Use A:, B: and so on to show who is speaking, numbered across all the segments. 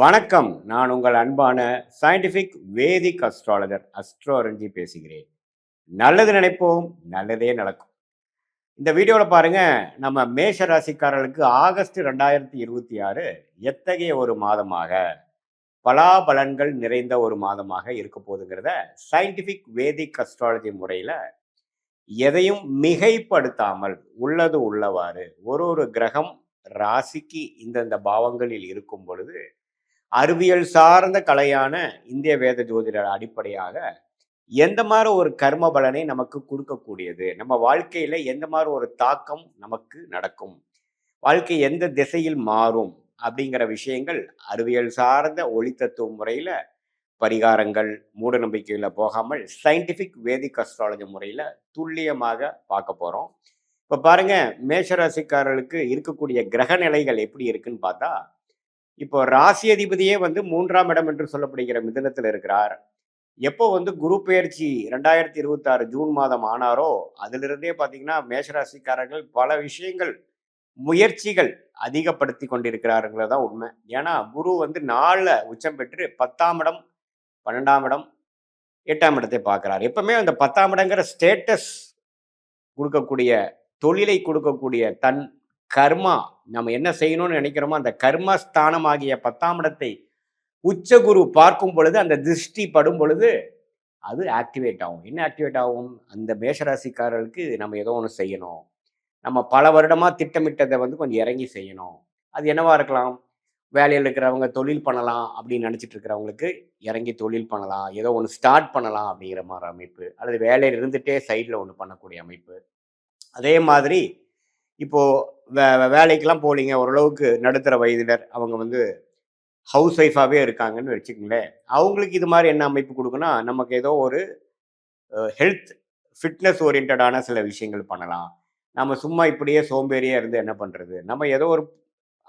A: வணக்கம். நான் உங்கள் அன்பான சயின்டிஃபிக் வேதிக் அஸ்ட்ராலஜர் அஸ்ட்ரோரஞ்சி பேசுகிறேன். நல்லது நினைப்போம், நல்லதே நடக்கும். இந்த வீடியோவில் பாருங்க, நம்ம மேஷ ராசிக்காரர்களுக்கு ஆகஸ்ட் 2026 எத்தகைய ஒரு மாதமாக, பலாபலன்கள் நிறைந்த ஒரு மாதமாக இருக்க போகுதுங்கிறத சயின்டிஃபிக் வேதிக் அஸ்ட்ராலஜி முறையில் எதையும் மிகைப்படுத்தாமல் உள்ளது உள்ளவாறு ஒரு ஒரு கிரகம் ராசிக்கு இந்தந்த பாவங்களில் இருக்கும் பொழுது அறிவியல் சார்ந்த கலையான இந்திய வேத ஜோதிடர் அடிப்படையாக எந்த மாதிரி ஒரு கர்ம பலனை நமக்கு கொடுக்கக்கூடியது, நம்ம வாழ்க்கையில எந்த மாதிரி ஒரு தாக்கம் நமக்கு நடக்கும், வாழ்க்கை எந்த திசையில் மாறும் அப்படிங்கிற விஷயங்கள் அறிவியல் சார்ந்த ஒளி தத்துவ முறையில பரிகாரங்கள் மூட நம்பிக்கையில போகாமல் சயின்டிபிக் வேதிக் அஸ்ட்ராலஜி முறையில துல்லியமாக பார்க்க போறோம். இப்ப பாருங்க, மேஷராசிக்காரர்களுக்கு இருக்கக்கூடிய கிரக நிலைகள் எப்படி இருக்குன்னு பார்த்தா, இப்போ ராசி அதிபதியே வந்து 3ஆம் இடம் என்று சொல்லப்படுகிற மிதுனத்தில் இருக்கிறார். எப்போ வந்து குரு பெயர்ச்சி 2026 ஜூன் மாதம் ஆனாரோ அதிலிருந்தே பார்த்தீங்கன்னா மேஷராசிக்காரர்கள் பல விஷயங்கள் முயற்சிகள் அதிகப்படுத்தி கொண்டிருக்கிறாருங்கிறது தான் உண்மை. ஏன்னா குரு வந்து 4ல் உச்சம் பெற்று 10ஆம் இடம், 12ஆம் இடம், 8ஆம் இடத்தை பார்க்கிறார். எப்பவுமே அந்த 10ஆம் இடங்கிற ஸ்டேட்டஸ் கொடுக்கக்கூடிய, தொழிலை கொடுக்கக்கூடிய, தன் கர்மா, நம்ம என்ன செய்யணும்னு நினைக்கிறோமோ அந்த கர்ம ஸ்தானமாகிய 10ஆம் இடத்தை உச்ச குரு பார்க்கும் பொழுது, அந்த திருஷ்டி படும் பொழுது அது ஆக்டிவேட் ஆகும். என்ன ஆக்டிவேட் ஆகும்? அந்த மேஷராசிக்காரர்களுக்கு நம்ம ஏதோ ஒன்று செய்யணும், நம்ம பல வருடமா திட்டமிட்டதை வந்து கொஞ்சம் இறங்கி செய்யணும். அது என்னவா இருக்கலாம்? வேலையில் இருக்கிறவங்க தொழில் பண்ணலாம் அப்படின்னு நினச்சிட்டு இருக்கிறவங்களுக்கு இறங்கி தொழில் பண்ணலாம், ஏதோ ஒன்று ஸ்டார்ட் பண்ணலாம் அப்படிங்கிற மாதிரி அமைப்பு, அல்லது வேலையில் இருந்துகிட்டே சைடில் ஒன்று பண்ணக்கூடிய அமைப்பு. அதே மாதிரி இப்போ வேலைக்கெல்லாம் போலீங்க, ஓரளவுக்கு நடுத்தர வயதினர், அவங்க வந்து ஹவுஸ் ஒய்ஃபாகவே இருக்காங்கன்னு வச்சுக்கோங்களேன். அவங்களுக்கு இது மாதிரி என்ன அமைப்பு கொடுக்குன்னா, நமக்கு ஏதோ ஒரு ஹெல்த் ஃபிட்னஸ் ஓரியன்டான சில விஷயங்கள் பண்ணலாம். நம்ம சும்மா இப்படியே சோம்பேறியாக இருந்து என்ன பண்ணுறது, நம்ம ஏதோ ஒரு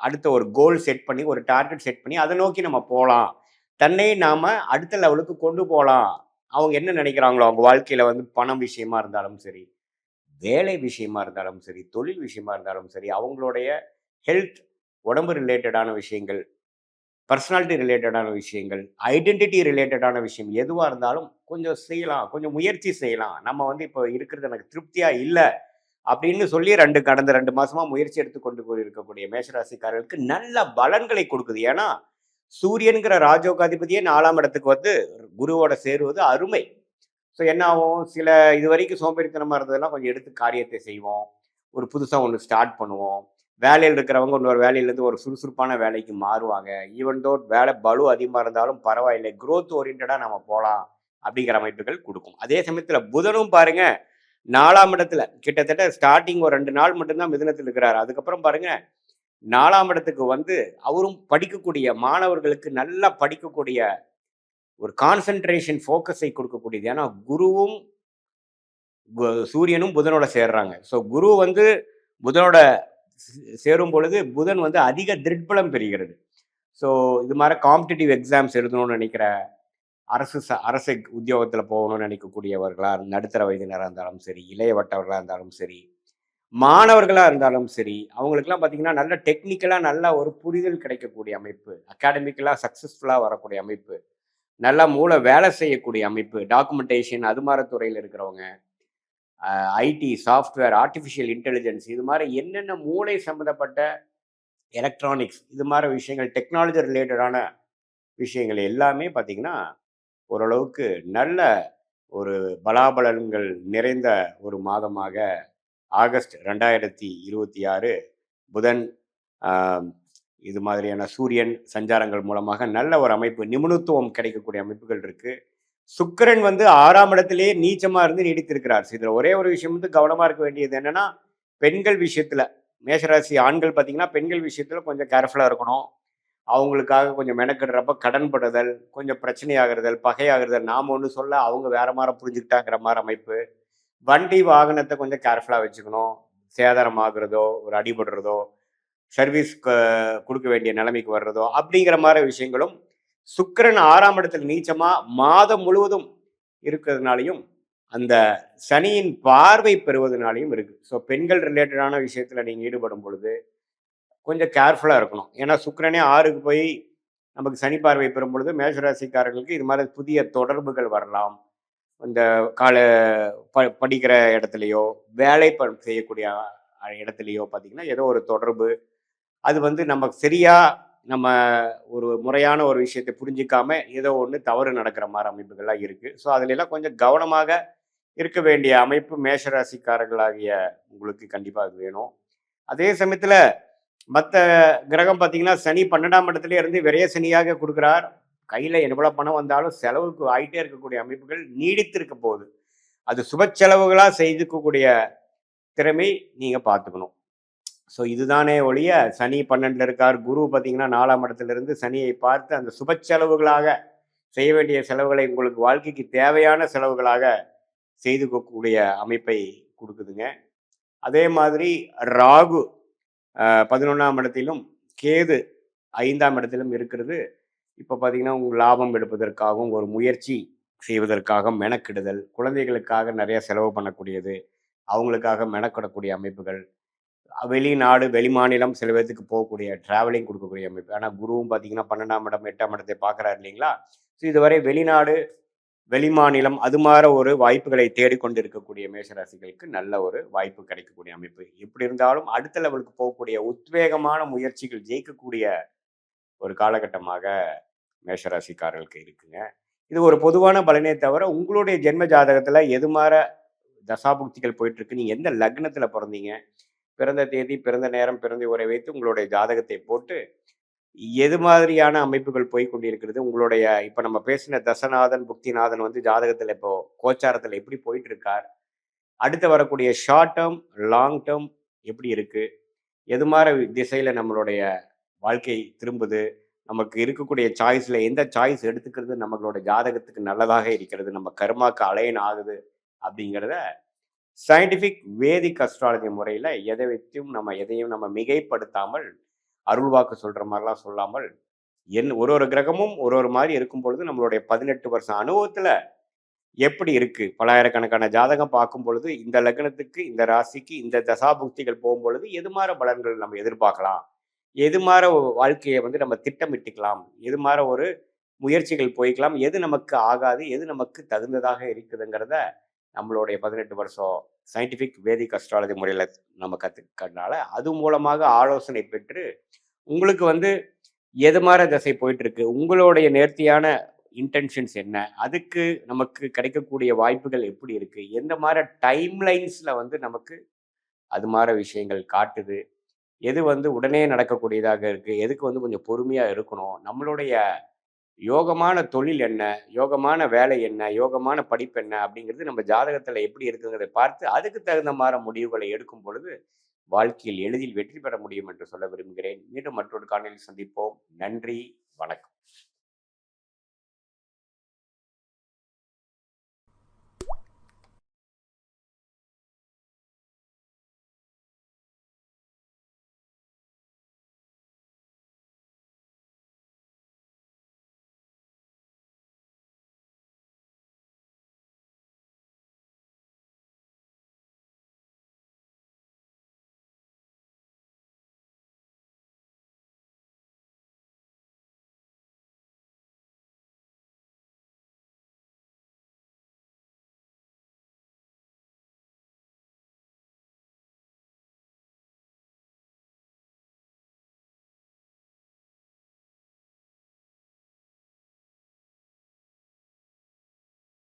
A: அடுத்த ஒரு கோல் செட் பண்ணி, ஒரு டார்கெட் செட் பண்ணி அதை நோக்கி நம்ம போகலாம், தன்னை நாம் அடுத்த லெவலுக்கு கொண்டு போகலாம். அவங்க என்ன நினைக்கிறாங்களோ, அவங்க வாழ்க்கையில் வந்து பணம் விஷயமா இருந்தாலும் சரி, வேலை விஷயமா இருந்தாலும் சரி, தொழில் விஷயமா இருந்தாலும் சரி, அவங்களுடைய ஹெல்த், உடம்பு ரிலேட்டடான விஷயங்கள், பர்சனாலிட்டி ரிலேட்டடான விஷயங்கள், ஐடென்டிட்டி ரிலேட்டடான விஷயம் எதுவாக இருந்தாலும் கொஞ்சம் செய்யலாம், கொஞ்சம் முயற்சி செய்யலாம். நம்ம வந்து இப்போ இருக்கிறது எனக்கு திருப்தியாக இல்லை அப்படின்னு சொல்லி கடந்த 2 மாசமா முயற்சி எடுத்துக்கொண்டு இருக்கக்கூடிய மேஷராசிக்காரர்களுக்கு நல்ல பலன்களை கொடுக்குது. ஏன்னா சூரியன்கிற ராஜோகாதிபதியே 4ஆம் இடத்துக்கு வந்து குருவோட சேருவது அருமை. ஸோ என்ன ஆகும்? சில இது வரைக்கும் சோம்பேறித்தனமாக இருந்ததெல்லாம் கொஞ்சம் எடுத்து காரியத்தை செய்வோம். ஒரு புதுசாக ஒன்று ஸ்டார்ட் பண்ணுவோம். வேலையில் இருக்கிறவங்க இன்னொரு வேலையிலேருந்து ஒரு சுறுசுறுப்பான வேலைக்கு மாறுவாங்க. ஈவன் தோ வேலை பளு அதிகமாக இருந்தாலும் பரவாயில்லை, க்ரோத் ஓரியன்டாக நம்ம போகலாம் அப்படிங்கிற அமைப்புகள் கொடுக்கும். அதே சமயத்தில் புதனும் பாருங்க 4ஆம் இடத்துல கிட்டத்தட்ட ஸ்டார்டிங் ஒரு 2 நாள் மட்டும்தான் மிதுனத்தில் இருக்கிறார். அதுக்கப்புறம் பாருங்க 4ஆம் இடத்துக்கு வந்து அவரும் படிக்கக்கூடிய மாணவர்களுக்கு நல்லா படிக்கக்கூடிய ஒரு கான்சென்ட்ரேஷன் ஃபோக்கஸை கொடுக்கக்கூடியது. ஏன்னா குருவும் சூரியனும் புதனோட சேர்றாங்க. ஸோ குரு வந்து புதனோட சேரும் பொழுது புதன் வந்து அதிக திருட்பலம் பெறுகிறது. ஸோ இது மாதிரி காம்படிட்டிவ் எக்ஸாம்ஸ் எழுதணும்னு நினைக்கிற, அரசு உத்தியோகத்தில் போகணும்னு நினைக்கக்கூடியவர்களாக, நடுத்தர வயதினராக இருந்தாலும் சரி, இளையவட்டவர்களாக இருந்தாலும் சரி, மாணவர்களாக இருந்தாலும் சரி, அவங்களுக்குலாம் பார்த்தீங்கன்னா நல்ல டெக்னிக்கலாக நல்ல ஒரு புரிதல் கிடைக்கக்கூடிய அமைப்பு, அகாடமிக்கலாக சக்ஸஸ்ஃபுல்லாக வரக்கூடிய அமைப்பு, நல்லா மூளை வேலை செய்யக்கூடிய அமைப்பு, டாக்குமெண்டேஷன் அது மாதிரி துறையில் இருக்கிறவங்க, ஐடி, சாஃப்ட்வேர், ஆர்டிஃபிஷியல் இன்டெலிஜென்ஸ், இது மாதிரி என்னென்ன மூளை சம்மந்தப்பட்ட எலக்ட்ரானிக்ஸ், இது மாதிரி விஷயங்கள், டெக்னாலஜி ரிலேட்டடான விஷயங்கள் எல்லாமே பார்த்தீங்கன்னா ஓரளவுக்கு நல்ல ஒரு பலாபலன்கள் நிறைந்த ஒரு மாதமாக ஆகஸ்ட் 2026 புதன், இது மாதிரியான சூரியன் சஞ்சாரங்கள் மூலமாக நல்ல ஒரு அமைப்பு, நிபுணத்துவம் கிடைக்கக்கூடிய அமைப்புகள் இருக்கு. சுக்கிரன் வந்து 6ஆம் இடத்திலேயே நீச்சமா இருந்து நீடித்திருக்கிறார். இதுல ஒரே ஒரு விஷயம் வந்து கவனமா இருக்க வேண்டியது என்னன்னா, பெண்கள் விஷயத்துல, மேஷராசி ஆண்கள் பார்த்தீங்கன்னா பெண்கள் விஷயத்துல கொஞ்சம் கேர்ஃபுல்லா இருக்கணும். அவங்களுக்காக கொஞ்சம் மெனக்கிடுறப்ப கடன்படுதல், கொஞ்சம் பிரச்சனையாகிறதல், பகையாகிறதல், நாம் ஒன்று சொல்ல அவங்க வேற மாதிரி புரிஞ்சுக்கிட்டாங்கிற மாதிரி அமைப்பு. வண்டி வாகனத்தை கொஞ்சம் கேர்ஃபுல்லாக வச்சுக்கணும். சேதாரம் ஆகுறதோ, ஒரு அடிபடுறதோ, சர்வீஸ் கொடுக்க வேண்டிய நிலைமைக்கு வர்றதோ அப்படிங்கிற மாதிரி விஷயங்களும், சுக்கிரன் 6ஆம் இடத்தில் நீச்சமா மாதம் முழுவதும் இருக்கிறதுனாலையும், அந்த சனியின் பார்வை பெறுவதனாலையும் இருக்கு. ஸோ பெண்கள் ரிலேட்டடான விஷயத்துல நீங்க ஈடுபடும் பொழுது கொஞ்சம் கேர்ஃபுல்லாக இருக்கணும். ஏன்னா சுக்கிரனே 6க்கு போய் நமக்கு சனி பார்வை பெறும் பொழுது மேஷராசிக்காரர்களுக்கு இது மாதிரி புதிய தொடர்புகள் வரலாம். இந்த கால படிக்கிற இடத்துலையோ, வேலை செய்யக்கூடிய இடத்துலையோ பார்த்தீங்கன்னா, ஏதோ ஒரு தொடர்பு. அது வந்து நமக்கு சரியா நம்ம ஒரு முறையான ஒரு விஷயத்தை புரிஞ்சுக்காம, ஏதோ ஒண்ணு தவறு நடக்கிற மாரி அமைப்புகள்லாம் இருக்கு. ஸோ, அதுலலாம் கொஞ்சம் கவனமாக இருக்க வேண்டிய அமைப்பு மேஷராசிக்காரர்களாகிய உங்களுக்கு கண்டிப்பா அது வேணும். அதே சமயத்துல மத்த கிரகம் பார்த்தீங்கன்னா, சனி 12ஆம் இடத்திலே இருந்து விரய சனியாக குடுக்கிறார். கையில எவ்வளவு பணம் வந்தாலும் செலவுக்கு ஆயிட்டே இருக்கக்கூடிய அமைப்புகள் நீடித்திருக்க போகுது. அது சுப செலவுகளா செய்துக்கக்கூடிய திறமை நீங்க பார்த்துக்கணும். ஸோ இதுதானே ஒழிய சனி 12ல இருக்கார். குரு பார்த்தீங்கன்னா 4ஆம் இடத்திலிருந்து சனியை பார்த்து அந்த சுப செலவுகளாக செய்ய வேண்டிய செலவுகளை உங்களுக்கு வாழ்க்கைக்கு தேவையான செலவுகளாக செய்துக்கக்கூடிய அமைப்பை குடுக்குதுங்க. அதே மாதிரி ராகு 11ஆம் இடத்திலும், கேது 5ஆம் இடத்திலும் இருக்கிறது. இப்ப பார்த்தீங்கன்னா, உங்க லாபம் எடுப்பதற்காகவும், ஒரு முயற்சி செய்வதற்காக மெனக்கிடுதல், குழந்தைகளுக்காக நிறைய செலவு பண்ணக்கூடியது, அவங்களுக்காக மெனக்கிடக்கூடிய அமைப்புகள், வெளிநாடு, வெளிமாநிலம் சில பேத்துக்கு போகக்கூடிய டிராவலிங் கொடுக்கக்கூடிய அமைப்பு. ஆனா குருவும் பார்த்தீங்கன்னா 12ஆம் இடம், 8ஆம் இடத்தை பார்க்குறாரு இல்லைங்களா? ஸோ இதுவரை வெளிநாடு, வெளிமாநிலம் அது மாரி ஒரு வாய்ப்புகளை தேடிக்கொண்டு இருக்கக்கூடிய மேஷராசிகளுக்கு நல்ல ஒரு வாய்ப்பு கிடைக்கக்கூடிய அமைப்பு. எப்படி இருந்தாலும் அடுத்த லெவலுக்கு போகக்கூடிய உத்வேகமான முயற்சிகள் ஜெயிக்கக்கூடிய ஒரு காலகட்டமாக மேஷராசிக்காரர்களுக்கு இருக்குங்க. இது ஒரு பொதுவான பலனே தவிர, உங்களுடைய ஜென்ம ஜாதகத்துல எது மார தசாபுக்திகள் போயிட்டு இருக்கு, நீங்க எந்த லக்னத்துல பொறந்தீங்க, பிறந்த தேதி, பிறந்த நேரம், பிறந்த உரை வைத்து உங்களுடைய ஜாதகத்தை போட்டு, எது மாதிரியான அமைப்புகள் போய் கொண்டிருக்கிறது, உங்களுடைய இப்ப நம்ம பேசின தசநாதன், புக்திநாதன் வந்து ஜாதகத்துல இப்போ கோச்சாரத்துல எப்படி போயிட்டு இருக்கார், அடுத்து வரக்கூடிய ஷார்ட் டேர்ம், லாங் டேர்ம் எப்படி இருக்கு, எது மாரி திசையில நம்மளுடைய வாழ்க்கை திரும்புது, நமக்கு இருக்கக்கூடிய சாய்ஸ்ல எந்த சாய்ஸ் எடுத்துக்கிறது நம்மளோட ஜாதகத்துக்கு நல்லதாக இருக்கிறது, நம்ம கர்மாக்கு அலைன் ஆகுது அப்படிங்கிறத சயின்டிஃபிக் வேதிக் அஸ்ட்ராலஜி முறையில எதை வைத்தும் நம்ம எதையும் நம்ம மிகைப்படுத்தாமல், அருள்வாக்கு சொல்ற மாதிரிலாம் சொல்லாமல், ஒரு ஒரு கிரகமும் ஒரு ஒரு மாதிரி இருக்கும் பொழுது நம்மளுடைய 18 வருஷம் அனுபவத்துல எப்படி இருக்கு, பல்லாயிரக்கணக்கான ஜாதகம் பார்க்கும் பொழுது இந்த லக்னத்துக்கு, இந்த ராசிக்கு, இந்த தசாபுக்திகள் போகும்பொழுது எது மாற பலன்கள் நம்ம எதிர்பார்க்கலாம், எது மாற வாழ்க்கையை வந்து நம்ம திட்டமிட்டுக்கலாம், எது மாற ஒரு முயற்சிகள் போய்க்கலாம், எது நமக்கு ஆகாது, எது நமக்கு தகுந்ததாக இருக்குதுங்கிறத நம்மளுடைய 18 வருஷம் சயின்டிஃபிக் வேதிக் அஸ்ட்ராலஜி முறையில் நம்ம கற்றுக்கிறதுனால அது மூலமாக ஆலோசனை பெற்று உங்களுக்கு வந்து எது மாற திசை போயிட்டு இருக்கு, உங்களுடைய நேர்த்தியான இன்டென்ஷன்ஸ் என்ன, அதுக்கு நமக்கு கிடைக்கக்கூடிய வாய்ப்புகள் எப்படி இருக்கு, எந்த மாதிரி டைம் லைன்ஸ்ல வந்து நமக்கு அது மாதிரி விஷயங்கள் காட்டுது, எது வந்து உடனே நடக்கக்கூடியதாக இருக்கு, எதுக்கு வந்து கொஞ்சம் பொறுமையா இருக்கணும், நம்மளுடைய யோகமான தொழில் என்ன, யோகமான வேலை என்ன, யோகமான படிப்பு என்ன அப்படிங்கிறது நம்ம ஜாதகத்துல எப்படி இருக்குங்கிறதை பார்த்து அதுக்கு தகுந்த மாதிரி முடிவுகளை எடுக்கும் பொழுது வாழ்க்கையில் எளிதில் வெற்றி பெற முடியும் என்று சொல்ல விரும்புகிறேன். மீண்டும் மற்றொரு காணொளியில் சந்திப்போம். நன்றி, வணக்கம்.